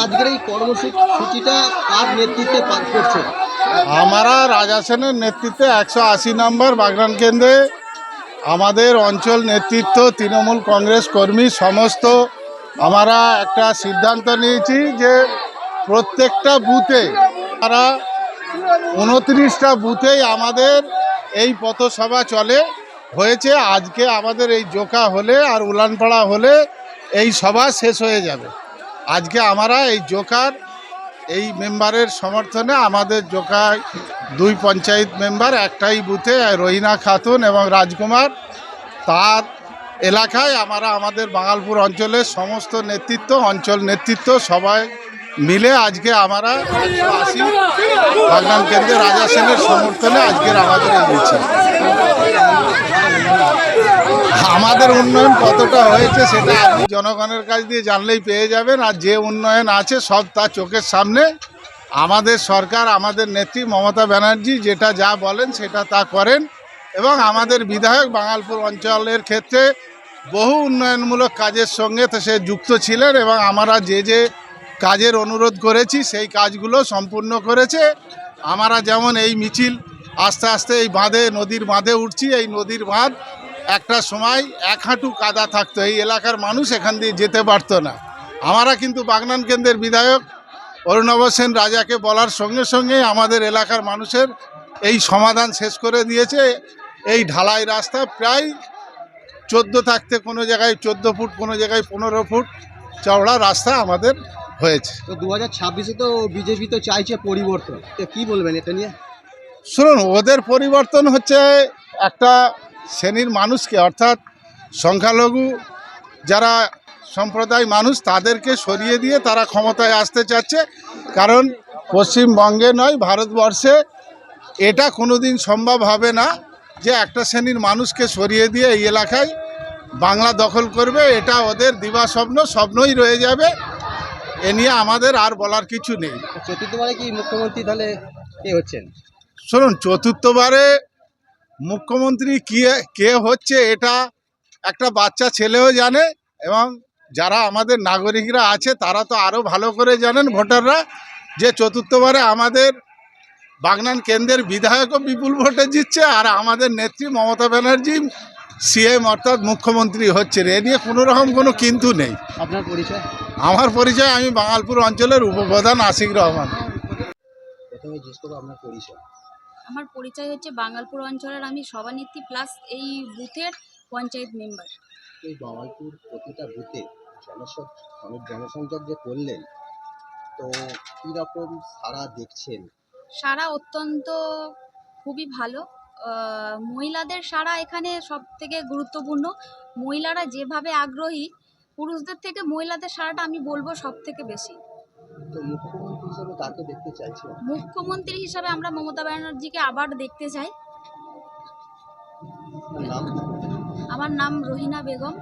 আজকের এই কর্মসূচিটা কার নেতৃত্বে পালন করছে? আমরা রাজা সেনের নেতৃত্বে 180 নম্বর বাগনান কেন্দ্রে আমাদের অঞ্চল নেতৃত্ব, তৃণমূল কংগ্রেস কর্মী সমস্ত আমরা একটা সিদ্ধান্ত নিয়েছি যে প্রত্যেকটা বুথে আমরা 29টা বুথেই আমাদের এই পথসভা হয়েছে। আজকে আমাদের এই জোকা হলে আর উলানপাড়া হলে এই সভা শেষ হয়ে যাবে। আজকে আমরা এই জোকার এই মেম্বারের সমর্থনে আমাদের জোকায় 2 পঞ্চায়েত মেম্বার একটাই বুথে রহিনা খাতুন এবং রাজকুমার, তার এলাকায় আমরা আমাদের বাঙালপুর অঞ্চলের সমস্ত নেতৃত্ব, অঞ্চল নেতৃত্ব সবাই মিলে আজকে আমরা 180 বাগনান কেন্দ্রে রাজা সেনের সমর্থনে আজকের আমাদের এই মিছিল। আমাদের উন্নয়ন কতটা হয়েছে সেটা আপনি জনগণের কাছ দিয়ে জানলেই পেয়ে যাবেন। আর যে উন্নয়ন আছে সব তার চোখের সামনে। আমাদের সরকার, আমাদের নেত্রী মমতা ব্যানার্জি যেটা যা বলেন সেটা তা করেন এবং আমাদের বিধায়ক বাঙালপুর অঞ্চলের ক্ষেত্রে বহু উন্নয়নমূলক কাজের সঙ্গে সে যুক্ত ছিলেন এবং আমরা যে কাজের অনুরোধ করেছি সেই কাজগুলো সম্পূর্ণ করেছে। আমরা যেমন এই মিছিল আস্তে আস্তে এই নদীর বাঁধে উঠছি। এই নদীর বাঁধ একটা সময় 1 হাঁটু কাদা থাকতো, এই এলাকার মানুষ এখান দিয়ে যেতে পারতো না। আমরা কিন্তু বাগনান কেন্দ্রের বিধায়ক অরুণাভ সেন রাজাকে বলার সঙ্গে সঙ্গে আমাদের এলাকার মানুষের এই সমাধান শেষ করে দিয়েছে। এই ঢালাই রাস্তা প্রায় 14 থাকতে কোনো জায়গায় 14 ফুট, কোনো জায়গায় 15 ফুট চওড়া রাস্তা আমাদের হয়েছে। তো 2026-এ তো বিজেপি তো চাইছে পরিবর্তন, তো কী বলবেন এটা নিয়ে? শুনুন, ওদের পরিবর্তন হচ্ছে একটা শ্রেণীর মানুষকে, অর্থাৎ সংখ্যালঘু যারা সম্প্রদায় মানুষ তাদেরকে সরিয়ে দিয়ে তারা ক্ষমতায় আসতে চাচ্ছে। কারণ পশ্চিমবঙ্গে নয়, ভারতবর্ষে এটা কোনোদিন সম্ভব হবে না যে একটা শ্রেণীর মানুষকে সরিয়ে দিয়ে এই এলাকায় বাংলা দখল করবে। এটা ওদের দিবা স্বপ্নই রয়ে যাবে। এ নিয়ে আমাদের আর বলার কিছু নেই। চতুর্থবারে কি মুখ্যমন্ত্রী তাহলে কে হচ্ছেন? শুনুন, চতুর্থবারে মুখ্যমন্ত্রী কে হচ্ছে এটা একটা বাচ্চা ছেলেও জানে এবং যারা আমাদের নাগরিকরা আছে তারা তো আরও ভালো করে জানেন, ভোটাররা, যে চতুর্থবারে আমাদের বাগনান কেন্দ্রের বিধায়কও বিপুল ভোটে জিতছে আর আমাদের নেত্রী মমতা ব্যানার্জি সিএম অর্থাৎ মুখ্যমন্ত্রী হচ্ছে। এ নিয়ে কোনো রকম কোনো কিন্তু নেই। আপনার পরিচয়? আমার পরিচয়, আমি বাঙালপুর অঞ্চলের উপপ্রধান আশিক রহমান। প্রথমে জিজ্ঞেস করবো আপনার পরিচয়। আমার পরিচয় হচ্ছে বাঙালপুর অঞ্চলের আমি সভানেত্রী প্লাস এই বুথের পঞ্চায়েত মেম্বার। এই বাঙালপুর প্রতিটা বুথে জনসংযোগ যে করলেন, তো কীরকম সাড়া দেখছেন? সাড়া অত্যন্ত খুবই ভালো। মহিলাদের সাড়া এখানে সব থেকে গুরুত্বপূর্ণ। মহিলারা যেভাবে আগ্রহী, পুরুষদের থেকে মহিলাদের সাড়াটা আমি বলবো সব থেকে বেশি। তো মুখ্যমন্ত্রী হিসেবে কাকে দেখতে চাইছেন? মুখ্যমন্ত্রী হিসাবে আমরা মমতা ব্যানার্জিকে আবার দেখতে চাই। নাম? আমার নাম রহিনা বেগম।